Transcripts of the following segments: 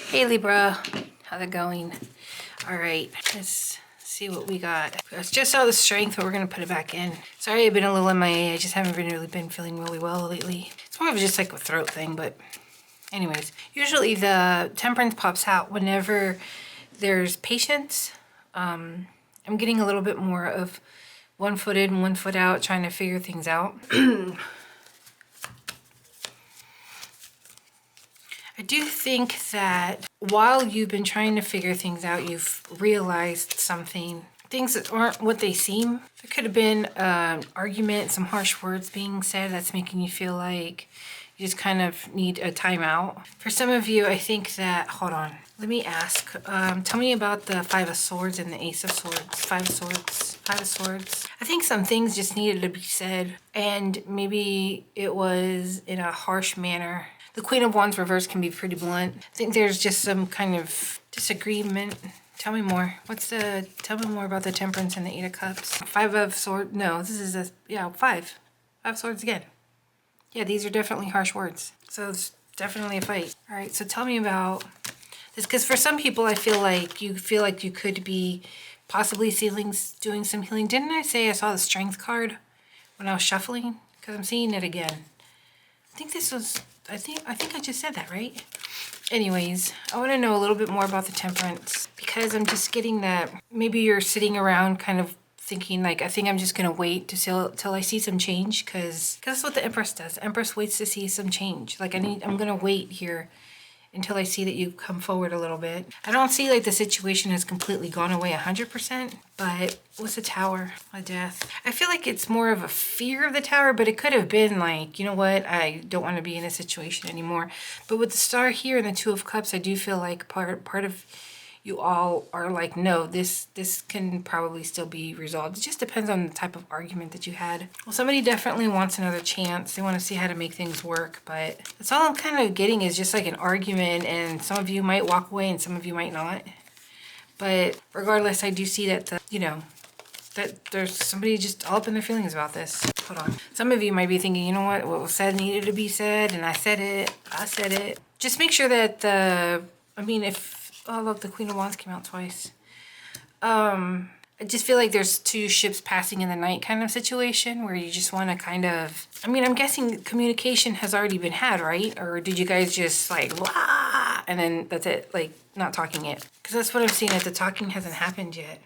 Hey Libra, how's it going? All right, let's see what we got. I just saw the strength, but we're gonna put it back in. Sorry, I've been a little MIA. I just haven't really been feeling really well lately. It's more of just like a throat thing, but anyways. Usually the temperance pops out whenever there's patience. I'm getting a little bit more of 1 foot in, 1 foot out, trying to figure things out. I do think that while you've been trying to figure things out, you've realized something. Things that aren't what they seem. There could have been an argument, some harsh words being said that's making you feel like you just kind of need a timeout. For some of you, I think that, hold on, let me ask. Tell me about the Five of Swords and the Ace of Swords. Five of Swords, Five of Swords. I think some things just needed to be said, and maybe it was in a harsh manner. The Queen of Wands reverse can be pretty blunt. I think there's just some kind of disagreement. Tell me more. Tell me more about the Temperance and the Eight of Cups. Five of Swords, no, this is five. Five of Swords again. Yeah, these are definitely harsh words. So it's definitely a fight. All right, so tell me about this, because for some people, I feel like you could be possibly doing some healing. Didn't I say I saw the Strength card when I was shuffling? Because I'm seeing it again. I think this was, I think I just said that, right? Anyways, I want to know a little bit more about the Temperance, because I'm just getting that maybe you're sitting around kind of thinking like, I think I'm just going to wait till I see some change, because that's what the Empress does. The Empress waits to see some change. Like I'm going to wait here until I see that you come forward a little bit. I don't see like the situation has completely gone away 100%, but what's the Tower? A Death. I feel like it's more of a fear of the Tower, but it could have been like, you know what, I don't want to be in a situation anymore. But with the Star here and the Two of Cups, I do feel like part of you all are like, no, this can probably still be resolved. It just depends on the type of argument that you had. Well, somebody definitely wants another chance. They want to see how to make things work, but that's all I'm kind of getting is just like an argument, and some of you might walk away and some of you might not. But regardless, I do see that that there's somebody just all up in their feelings about this. Hold on. Some of you might be thinking, you know what was said needed to be said, and I said it. Just make sure that oh look, the Queen of Wands came out twice. I just feel like there's two ships passing in the night kind of situation where you just want to kind of, I'm guessing communication has already been had, right? Or did you guys just like, blah, and then that's it, like not talking it? Because that's what I'm seeing, that the talking hasn't happened yet.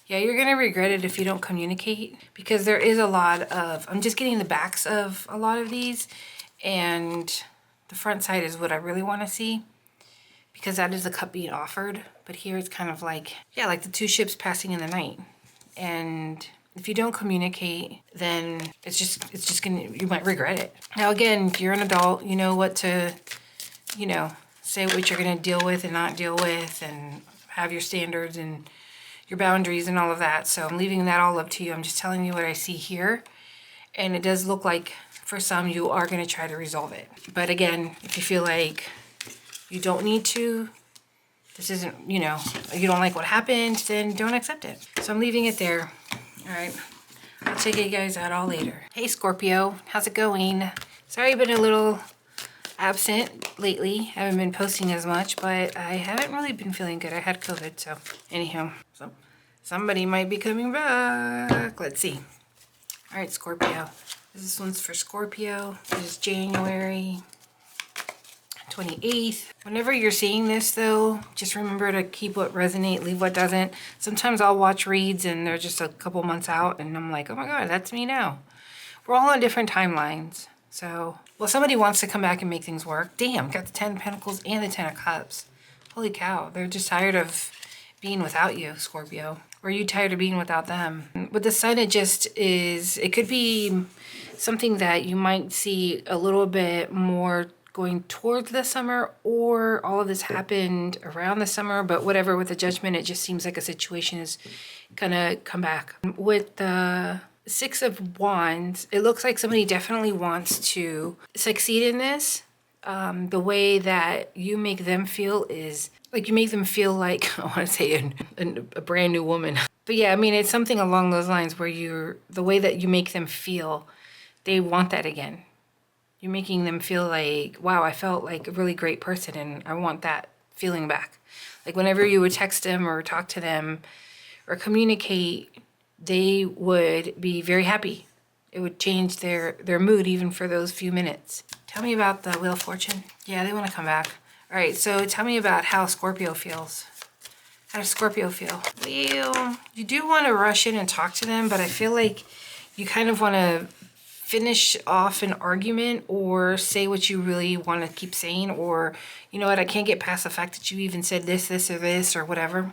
Yeah, you're going to regret it if you don't communicate, because there is a lot of, I'm just getting the backs of a lot of these, and the front side is what I really want to see, because that is the cup being offered. But here it's kind of like, yeah, like the two ships passing in the night. And if you don't communicate, then it's just gonna, you might regret it. Now again, you're an adult, you know what to, say what you're gonna deal with and not deal with, and have your standards and your boundaries and all of that. So I'm leaving that all up to you. I'm just telling you what I see here. And it does look like for some you are gonna try to resolve it. But again, if you feel like you don't need to, this isn't, you don't like what happened, then don't accept it. So I'm leaving it there. All right, I'll check you guys out all later. Hey Scorpio, how's it going? Sorry I've been a little absent lately. Haven't been posting as much, but I haven't really been feeling good. I had COVID, so anyhow, so somebody might be coming back. Let's see. All right, Scorpio. This one's for Scorpio. This is January 28th. Whenever you're seeing this though, just remember to keep what resonate, leave what doesn't. Sometimes I'll watch reads and they're just a couple months out and I'm like, oh my God, that's me now. We're all on different timelines. So, well, somebody wants to come back and make things work. Damn, got the 10 of Pentacles and the 10 of Cups. Holy cow, they're just tired of being without you, Scorpio. Or are you tired of being without them? With the Sun, it just is, it could be something that you might see a little bit more going towards the summer, or all of this happened around the summer, but whatever, with the Judgment, it just seems like a situation is gonna come back. With the Six of Wands, it looks like somebody definitely wants to succeed in this. The way that you make them feel is like, you make them feel like, I want to say a brand new woman. But yeah, it's something along those lines where the way that you make them feel, they want that again. You're making them feel like, wow, I felt like a really great person and I want that feeling back. Like whenever you would text them or talk to them or communicate, they would be very happy. It would change their mood even for those few minutes. Tell me about the Wheel of Fortune. Yeah, they want to come back. All right, so tell me about how Scorpio feels. How does Scorpio feel? Well, you do want to rush in and talk to them, but I feel like you kind of want to finish off an argument or say what you really want to keep saying, or, you know what, I can't get past the fact that you even said this, this, or this, or whatever.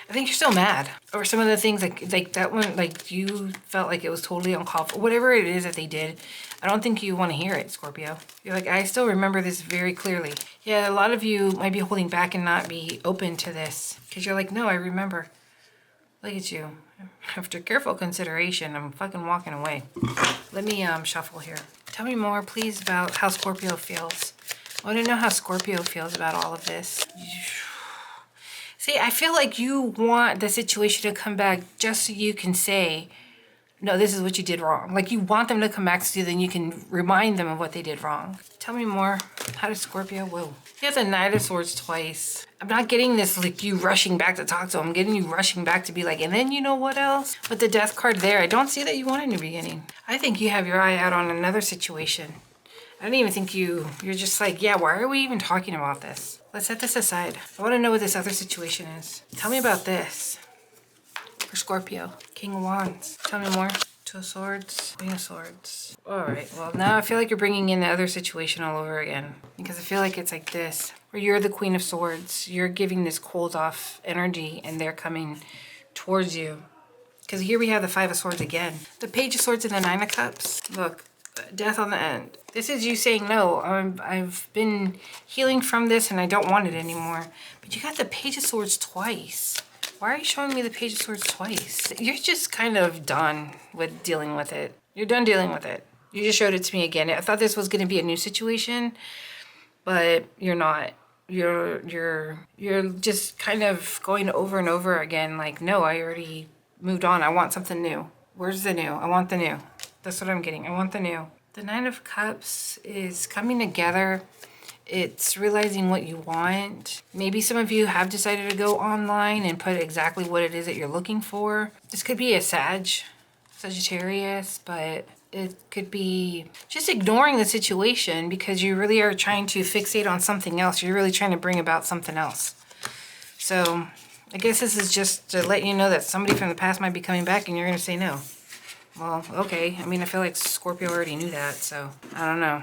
I think you're still mad. Or some of the things like that one, like you felt like it was totally uncalled for. Whatever it is that they did, I don't think you want to hear it, Scorpio. You're like, I still remember this very clearly. Yeah, a lot of you might be holding back and not be open to this. Because you're like, no, I remember. Look at you. After careful consideration, I'm fucking walking away. Let me shuffle here. Tell me more, please, about how Scorpio feels. I want to know how Scorpio feels about all of this. See, I feel like you want the situation to come back just so you can say, no, this is what you did wrong. Like you want them to come back so then you can remind them of what they did wrong. Tell me more. How does Scorpio, whoa. You have the Knight of Swords twice. I'm not getting this like you rushing back to talk to them. I'm getting you rushing back to be like, and then you know what else? With the Death card there, I don't see that you want in the beginning. I think you have your eye out on another situation. I don't even think you're just like, yeah, why are we even talking about this? Let's set this aside. I want to know what this other situation is. Tell me about this. For Scorpio. King of Wands. Tell me more. Two of Swords. Queen of Swords. Alright, well now I feel like you're bringing in the other situation all over again. Because I feel like it's like this. Where you're the Queen of Swords. You're giving this cold off energy and they're coming towards you. Because here we have the Five of Swords again. The Page of Swords and the Nine of Cups. Look. Death on the end. This is you saying, no, I've been healing from this and I don't want it anymore. But you got the Page of Swords twice. Why are you showing me the Page of Swords twice? You're just kind of done with dealing with it. You're done dealing with it. You just showed it to me again. I thought this was going to be a new situation, but you're not. You're just kind of going over and over again like, no, I already moved on. I want something new. Where's the new? I want the new. That's what I'm getting. I want the new. The Nine of Cups is coming together. It's realizing what you want. Maybe some of you have decided to go online and put exactly what it is that you're looking for. This could be a Sagittarius, but it could be just ignoring the situation because you really are trying to fixate on something else. You're really trying to bring about something else. So I guess this is just to let you know that somebody from the past might be coming back and you're going to say no. Well, okay. I mean, I feel like Scorpio already knew that, so I don't know.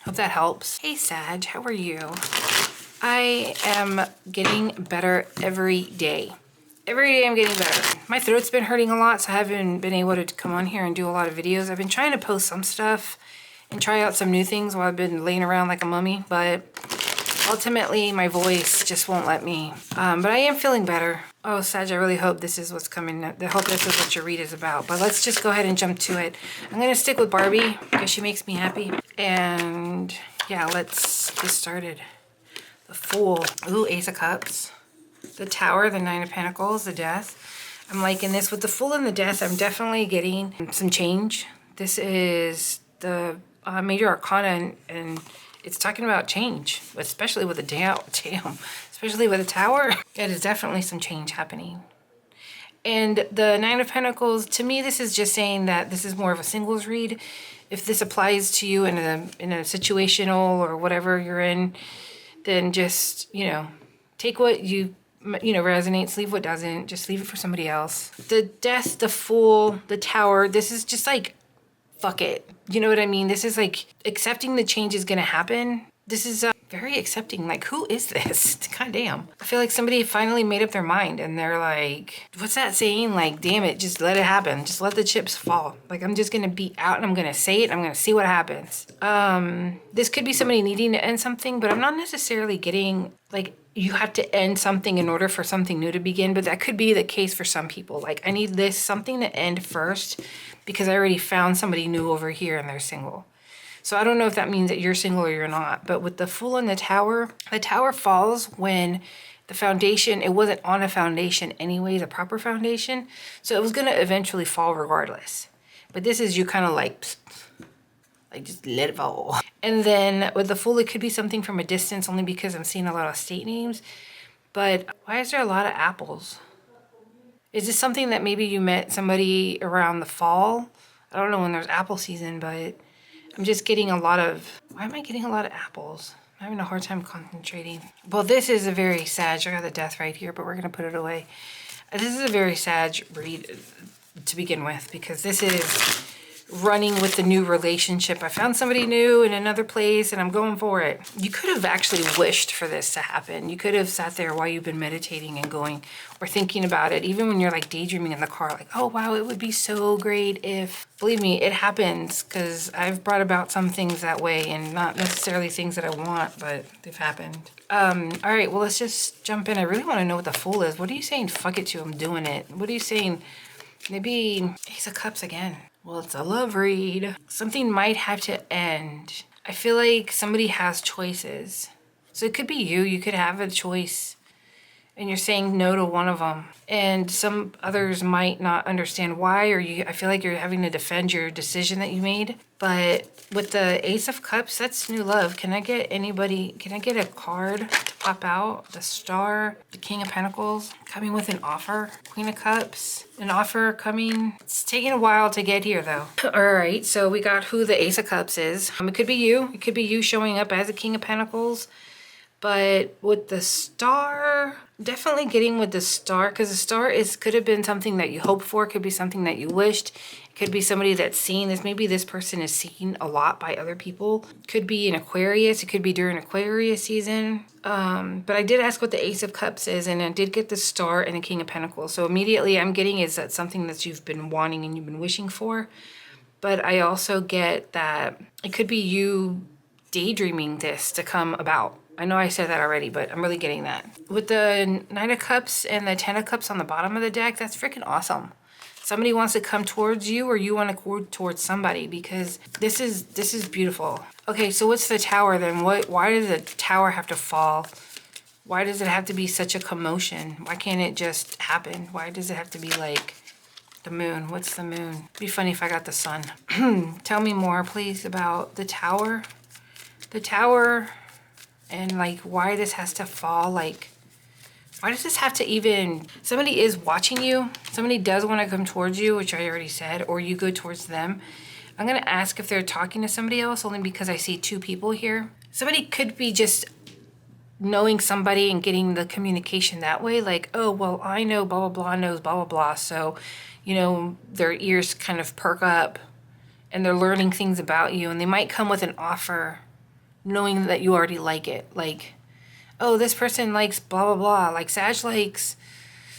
Hope that helps. Hey, Sag, how are you? I am getting better every day. Every day I'm getting better. My throat's been hurting a lot, so I haven't been able to come on here and do a lot of videos. I've been trying to post some stuff and try out some new things while I've been laying around like a mummy, but ultimately my voice just won't let me. But I am feeling better. Oh, Sag, I really hope this is what's coming. I hope this is what your read is about. But let's just go ahead and jump to it. I'm going to stick with Barbie because she makes me happy. And yeah, let's get started. The Fool. Ooh, Ace of Cups. The Tower, the Nine of Pentacles, the Death. I'm liking this. With the Fool and the Death, I'm definitely getting some change. This is the Major Arcana, and it's talking about change, especially with the especially with the Tower. It is definitely some change happening. And the Nine of Pentacles, to me, this is just saying that this is more of a singles read. If this applies to you in a situational or whatever you're in, then just, you know, take what resonates, leave what doesn't, just leave it for somebody else. The Death, the Fool, the Tower, this is just like, fuck it. You know what I mean? This is like accepting the change is going to happen. This is very accepting. Like, who is this? God damn. I feel like somebody finally made up their mind and they're like, what's that saying? Like, damn it, just let it happen. Just let the chips fall. Like, I'm just going to be out and I'm going to say it. I'm going to see what happens. This could be somebody needing to end something, but I'm not necessarily getting, like, you have to end something in order for something new to begin, but that could be the case for some people. Like, I need something to end first because I already found somebody new over here and they're single. So I don't know if that means that you're single or you're not, but with the Fool and the Tower falls when the foundation, it wasn't on a foundation anyways, a proper foundation. So it was going to eventually fall regardless. But this is you kind of like Like, just let it fall. And then with the Fool, it could be something from a distance, only because I'm seeing a lot of state names. But why is there a lot of apples? Is this something that maybe you met somebody around the fall? I don't know when there's apple season, but I'm just getting a lot of... Why am I getting a lot of apples? I'm having a hard time concentrating. Well, this is a very sad... I got the death right here, but we're going to put it away. This is a very sad read to begin with, because this is running with the new relationship. I found somebody new in another place and I'm going for it. You could have actually wished for this to happen. You could have sat there while you've been meditating and going, or thinking about it, even when you're like daydreaming in the car, like, oh wow, it would be so great if... Believe me, it happens, because I've brought about some things that way, and not necessarily things that I want, but they've happened. All right, well, let's just jump in. I really want to know what the Fool is. What are you saying? Fuck it to, I'm doing it. What are you saying? Maybe Ace of Cups again. Well, it's a love read. Something might have to end. I feel like somebody has choices. So it could be you. You could have a choice and you're saying no to one of them. And some others might not understand why, or I feel like you're having to defend your decision that you made. But with the Ace of Cups, that's new love. Can I get a card to pop out? The Star, the King of Pentacles, coming with an offer. Queen of Cups, an offer coming. It's taking a while to get here though. All right, so we got who the Ace of Cups is. It could be you. It could be you showing up as a King of Pentacles. But with the Star, definitely getting with the Star, because the Star could have been something that you hoped for, could be something that you wished. It could be somebody that's seen this. Maybe this person is seen a lot by other people. Could be an Aquarius. It could be during Aquarius season. But I did ask what the Ace of Cups is, and I did get the Star and the King of Pentacles. So immediately I'm getting is that something that you've been wanting and you've been wishing for. But I also get that it could be you daydreaming this to come about. I know I said that already, but I'm really getting that. With the Knight of Cups and the Ten of Cups on the bottom of the deck, that's freaking awesome. Somebody wants to come towards you, or you want to go towards somebody, because this is beautiful. Okay, so what's the Tower then? Why does the Tower have to fall? Why does it have to be such a commotion? Why can't it just happen? Why does it have to be like the Moon? What's the Moon? It'd be funny if I got the Sun. Tell me more, please, about the Tower. The Tower... And like, why this has to fall, like, why does this have to even... Somebody is watching you. Somebody does want to come towards you, which I already said, or you go towards them. I'm going to ask if they're talking to somebody else, only because I see two people here. Somebody could be just knowing somebody and getting the communication that way. Like, oh, well, I know blah, blah, blah knows blah, blah, blah. So, you know, their ears kind of perk up and they're learning things about you. And they might come with an offer knowing that you already like it. Like, oh, this person likes blah, blah, blah. Like, Sag likes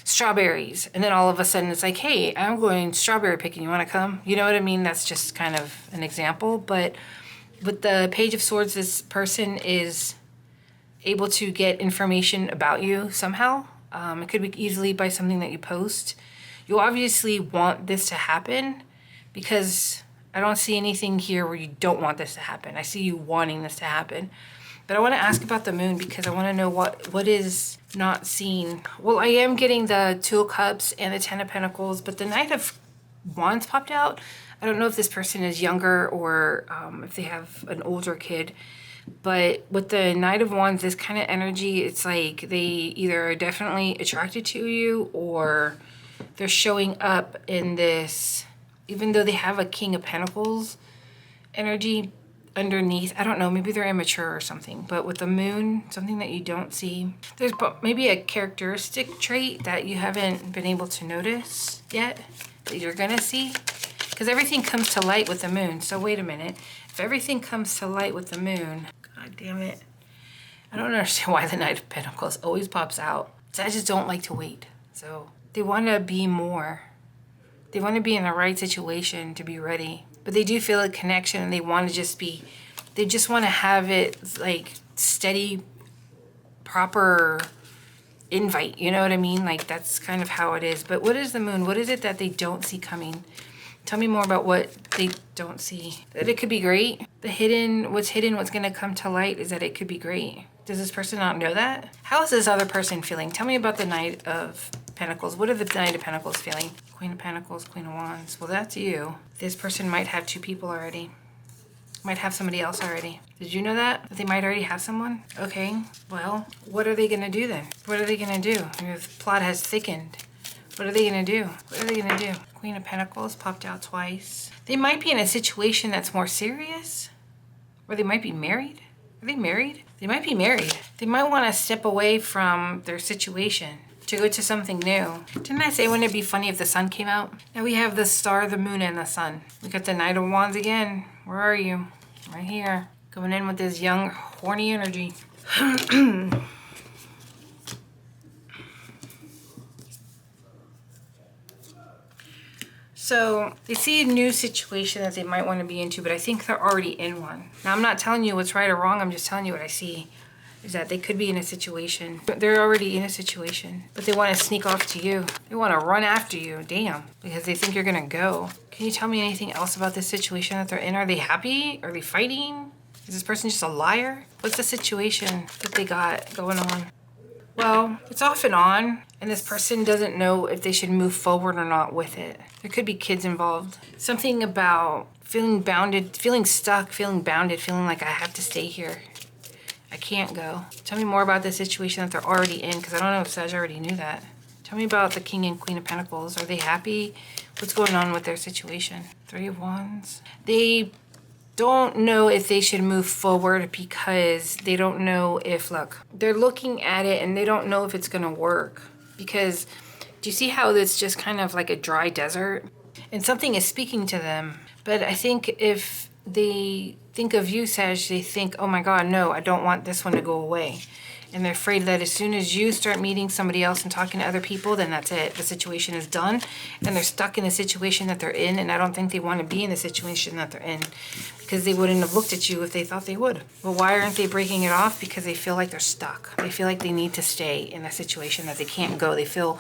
strawberries. And then all of a sudden it's like, hey, I'm going strawberry picking. You want to come? You know what I mean? That's just kind of an example. But with the Page of Swords, this person is able to get information about you somehow. It could be easily by something that you post. You obviously want this to happen, because I don't see anything here where you don't want this to happen. I see you wanting this to happen. But I want to ask about the Moon, because I want to know what is not seen. Well, I am getting the Two of Cups and the Ten of Pentacles, but the Knight of Wands popped out. I don't know if this person is younger or if they have an older kid. But with the Knight of Wands, this kind of energy, it's like they either are definitely attracted to you, or they're showing up in this... Even though they have a King of Pentacles energy underneath, I don't know, maybe they're immature or something. But with the Moon, something that you don't see, there's maybe a characteristic trait that you haven't been able to notice yet that you're gonna see, because everything comes to light with the Moon. So wait a minute, if everything comes to light with the Moon, god damn it, I don't understand why the Knight of Pentacles always pops out. So I just don't like to wait. So they want to be more. They want to be in the right situation to be ready. But they do feel a connection, and they want to just be... They just want to have it like steady, proper invite. You know what I mean? Like, that's kind of how it is. But what is the Moon? What is it that they don't see coming? Tell me more about what they don't see. That it could be great. What's going to come to light is that it could be great. Does this person not know that? How is this other person feeling? Tell me about the Knight of Pentacles. What are the Knight of Pentacles feeling? Queen of Pentacles, Queen of Wands. Well, that's you. This person might have two people already. Might have somebody else already. Did you know that? That they might already have someone? Okay, well, what are they gonna do then? What are they gonna do? Your plot has thickened. What are they gonna do? What are they gonna do? Queen of Pentacles popped out twice. They might be in a situation that's more serious. Or they might be married. Are they married? They might be married. They might want to step away from their situation to go to something new. Didn't I say wouldn't it be funny if the sun came out? Now we have the star, the moon, and the sun. We got the Knight of Wands again. Where are you? Right here. Going in with this young, horny energy. So they see a new situation that they might want to be into, but I think they're already in one. Now I'm not telling you what's right or wrong, I'm just telling you what I see. Is that they could be in a situation. They're already in a situation, but they want to sneak off to you. They want to run after you, damn, because they think you're going to go. Can you tell me anything else about this situation that they're in? Are they happy? Are they fighting? Is this person just a liar? What's the situation that they got going on? Well, it's off and on, and this person doesn't know if they should move forward or not with it. There could be kids involved. Something about feeling bounded, feeling stuck, feeling bounded, feeling like I have to stay here. I can't go. Tell me more about the situation that they're already in, because I don't know if Sag already knew that. Tell me about the King and Queen of Pentacles. Are they happy? What's going on with their situation? Three of Wands. They don't know if they should move forward because they don't know if, look, they're looking at it and they don't know if it's gonna work. Because do you see how it's just kind of like a dry desert? And something is speaking to them. But I think if they think of you, Sag, they think, oh my God, no, I don't want this one to go away. And they're afraid that as soon as you start meeting somebody else and talking to other people, then that's it. The situation is done. And they're stuck in the situation that they're in. And I don't think they want to be in the situation that they're in because they wouldn't have looked at you if they thought they would. Well, why aren't they breaking it off? Because they feel like they're stuck. They feel like they need to stay in a situation that they can't go. They feel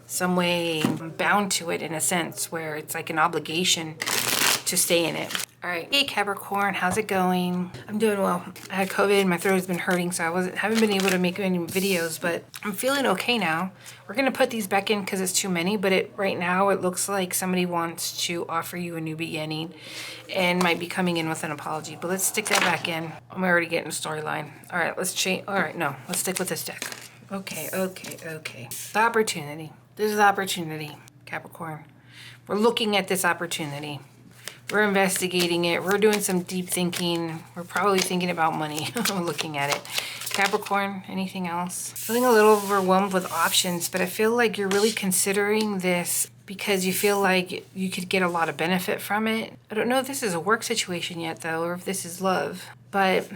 some way bound to it in a sense where it's like an obligation to stay in it. All right, hey Capricorn, how's it going? I'm doing well. I had COVID, my throat has been hurting, so haven't been able to make any videos, but I'm feeling okay now. We're gonna put these back in because it's too many, but right now it looks like somebody wants to offer you a new beginning and might be coming in with an apology, but let's stick that back in. I'm already getting a storyline. All right, let's change. All right, no, let's stick with this deck. Okay. The opportunity. This is the opportunity, Capricorn. We're looking at this opportunity. We're investigating it. We're doing some deep thinking. We're probably thinking about money. Looking at it. Capricorn, anything else? Feeling a little overwhelmed with options, but I feel like you're really considering this because you feel like you could get a lot of benefit from it. I don't know if this is a work situation yet though, or if this is love, but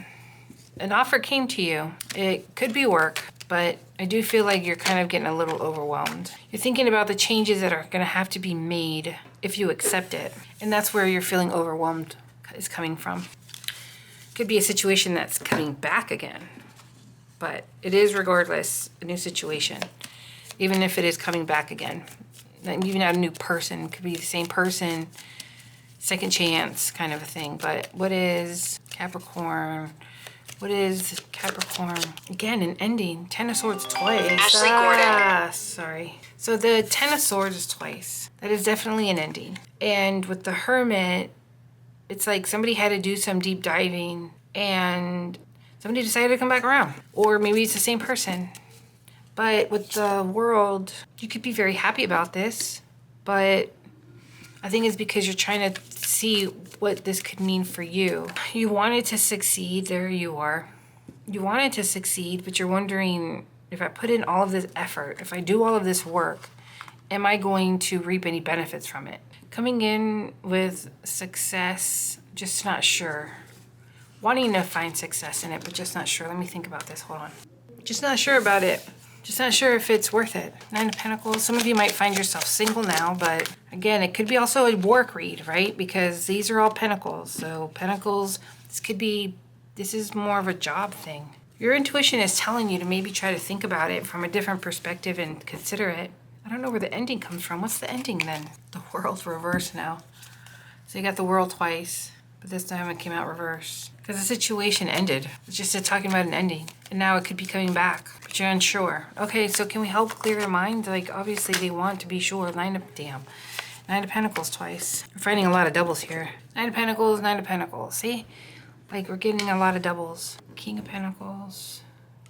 an offer came to you. It could be work, but I do feel like you're kind of getting a little overwhelmed. You're thinking about the changes that are gonna have to be made if you accept it. And that's where you're feeling overwhelmed is coming from. Could be a situation that's coming back again, but it is regardless a new situation, even if it is coming back again. And even not a new person, could be the same person, second chance kind of a thing. But what is Capricorn? What is Capricorn? Again, an ending. Ten of Swords twice. Ashley Gordon. Sorry. So the Ten of Swords is twice. That is definitely an ending. And with the Hermit, it's like somebody had to do some deep diving and somebody decided to come back around. Or maybe it's the same person. But with the World, you could be very happy about this, but I think it's because you're trying to see what this could mean for you. You wanted to succeed, there you are. You wanted to succeed, but you're wondering, if I put in all of this effort, if I do all of this work, am I going to reap any benefits from it? Coming in with success, just not sure. Wanting to find success in it, but just not sure. Let me think about this, hold on. Just not sure about it. Just not sure if it's worth it. Nine of Pentacles. Some of you might find yourself single now, but again, it could be also a work read, right? Because these are all Pentacles. So Pentacles, this is more of a job thing. Your intuition is telling you to maybe try to think about it from a different perspective and consider it. I don't know where the ending comes from. What's the ending then? The World reversed now. So you got the World twice, but this time it came out reversed. Because the situation ended. It's just talking about an ending. And now it could be coming back, but you're unsure. Okay, so can we help clear your mind? Like, obviously they want to be sure. Nine of Pentacles twice. We're finding a lot of doubles here. Nine of Pentacles, Nine of Pentacles. See? Like we're getting a lot of doubles. King of Pentacles,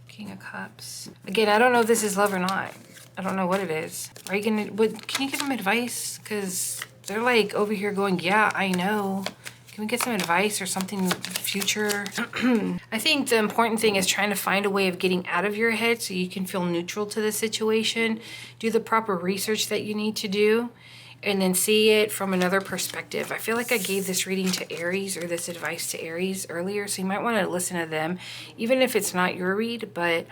King of Cups. Again, I don't know if this is love or not. I don't know what it is. Are you gonna, can you give them advice? Because they're like over here going, yeah, I know. Can we get some advice or something future? I think the important thing is trying to find a way of getting out of your head so you can feel neutral to the situation. Do the proper research that you need to do and then see it from another perspective. I feel like I gave this reading to Aries or this advice to Aries earlier, so you might want to listen to them, even if it's not your read, but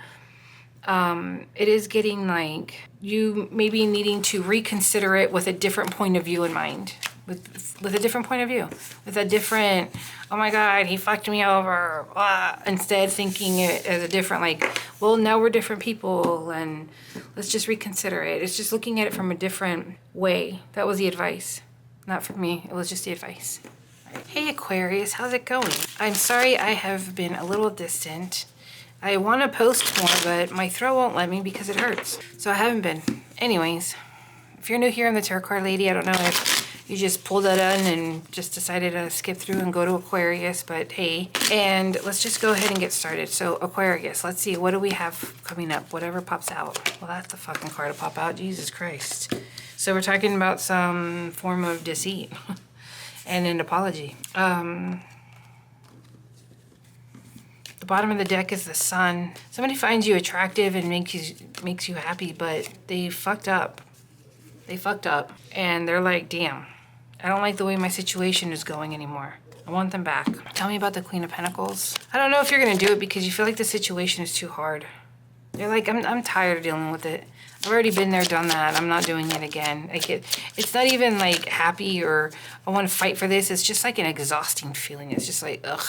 it is getting like you maybe needing to reconsider it with a different point of view in mind. With a different point of view, with a different, oh my God, he fucked me over, instead thinking it as a different, like, well, now we're different people and let's just reconsider it. It's just looking at it from a different way. That was the advice. Not for me, it was just the advice. Right. Hey Aquarius, how's it going? I'm sorry I have been a little distant. I want to post more, but my throat won't let me because it hurts. So I haven't been. Anyways, if you're new here, I'm the Tarot Card Lady. I don't know if you just pulled that in and just decided to skip through and go to Aquarius, but hey. And let's just go ahead and get started. So Aquarius, let's see, what do we have coming up? Whatever pops out. Well, that's the fucking card to pop out, Jesus Christ. So we're talking about some form of deceit and an apology. The bottom of the deck is the Sun. Somebody finds you attractive and makes you happy, but they fucked up. They fucked up and they're like, damn, I don't like the way my situation is going anymore. I want them back. Tell me about the Queen of Pentacles. I don't know if you're gonna do it because you feel like the situation is too hard. You're like, I'm tired of dealing with it. I've already been there, done that. I'm not doing it again. It's not even like happy or I want to fight for this. It's just like an exhausting feeling. It's just like, ugh,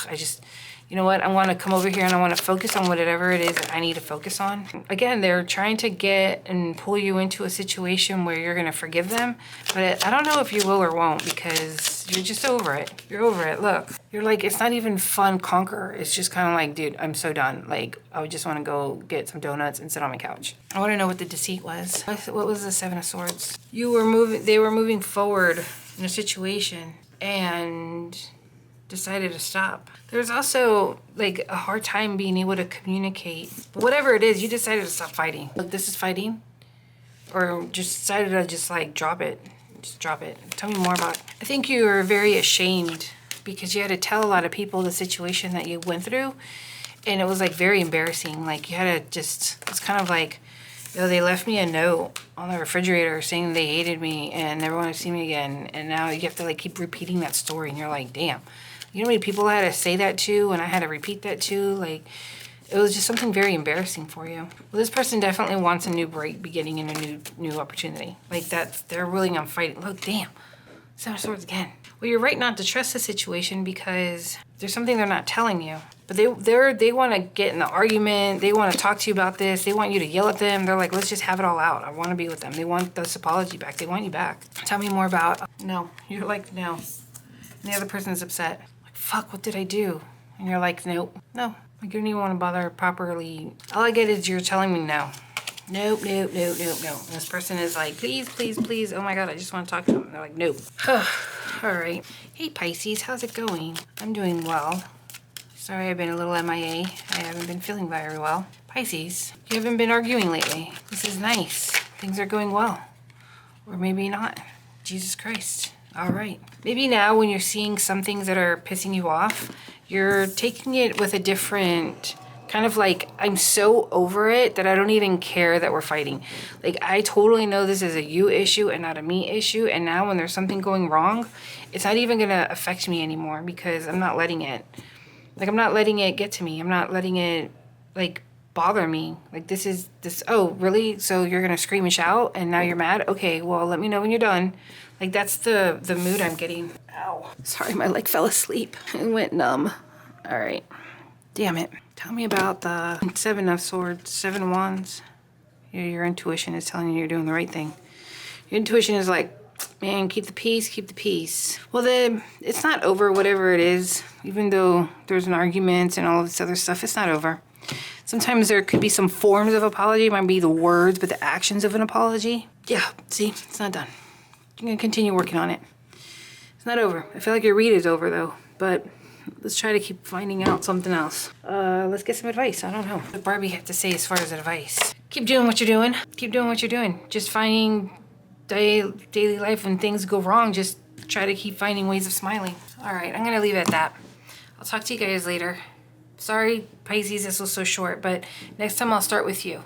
you know what? I want to come over here and I want to focus on whatever it is that I need to focus on. Again, they're trying to get and pull you into a situation where you're going to forgive them. But I don't know if you will or won't because you're just over it. You're over it. Look, you're like, it's not even fun conquer. It's just kind of like, dude, I'm so done. Like, I would just want to go get some donuts and sit on my couch. I want to know what the deceit was. What was the Seven of Swords? They were moving forward in a situation and decided to stop. There's also like a hard time being able to communicate. Whatever it is, you decided to stop fighting. Look, this is fighting? Or just decided to just like drop it. Just drop it. Tell me more about it. I think you were very ashamed because you had to tell a lot of people the situation that you went through. And it was like very embarrassing. Like you had to just, it's kind of like, you know, they left me a note on the refrigerator saying they hated me and never want to see me again. And now you have to like keep repeating that story and you're like, damn. You know how many people I had to say that to and I had to repeat that to? Like, it was just something very embarrassing for you. Well, this person definitely wants a new break beginning and a new opportunity. Like that, they're willing on fighting. Look, damn, Seven of Swords again. Well, you're right not to trust the situation because there's something they're not telling you. But they want to get in the argument. They want to talk to you about this. They want you to yell at them. They're like, let's just have it all out. I want to be with them. They want this apology back. They want you back. Tell me more about, no. You're like, no. And the other person's upset. Fuck, what did I do? And you're like, nope, no. Like, you don't even want to bother properly. All I get is you're telling me no. Nope, nope, nope, nope, no. And this person is like, please, please, please. Oh my God, I just want to talk to them. And they're like, nope. All right. Hey, Pisces, how's it going? I'm doing well. Sorry, I've been a little MIA. I haven't been feeling very well. Pisces, you haven't been arguing lately. This is nice. Things are going well. Or maybe not. Jesus Christ. All right. Maybe now when you're seeing some things that are pissing you off, you're taking it with a different kind of like, I'm so over it that I don't even care that we're fighting. Like, I totally know this is a you issue and not a me issue. And now when there's something going wrong, it's not even going to affect me anymore because I'm not letting it. Like, I'm not letting it get to me. I'm not letting it, like, bother me. Like, this, oh, really? So you're going to scream and shout and now you're mad? Okay, well, let me know when you're done. Like, that's the mood I'm getting. Ow. Sorry, my leg fell asleep. It went numb. All right. Damn it. Tell me about the Seven of Swords, Seven of Wands. Your intuition is telling you you're doing the right thing. Your intuition is like, man, keep the peace, keep the peace. Well, it's not over, whatever it is. Even though there's an argument and all of this other stuff, it's not over. Sometimes there could be some forms of apology. It might be the words, but the actions of an apology. Yeah, see, it's not done. I'm gonna continue working on it. It's not over. I feel like your read is over though, but let's try to keep finding out something else. Let's get some advice. I don't know what Barbie had to say as far as advice. Keep doing what you're doing. Keep doing what you're doing. Just finding daily life when things go wrong. Just try to keep finding ways of smiling. All right, I'm gonna leave it at that. I'll talk to you guys later. Sorry, Pisces, this was so short, but next time I'll start with you.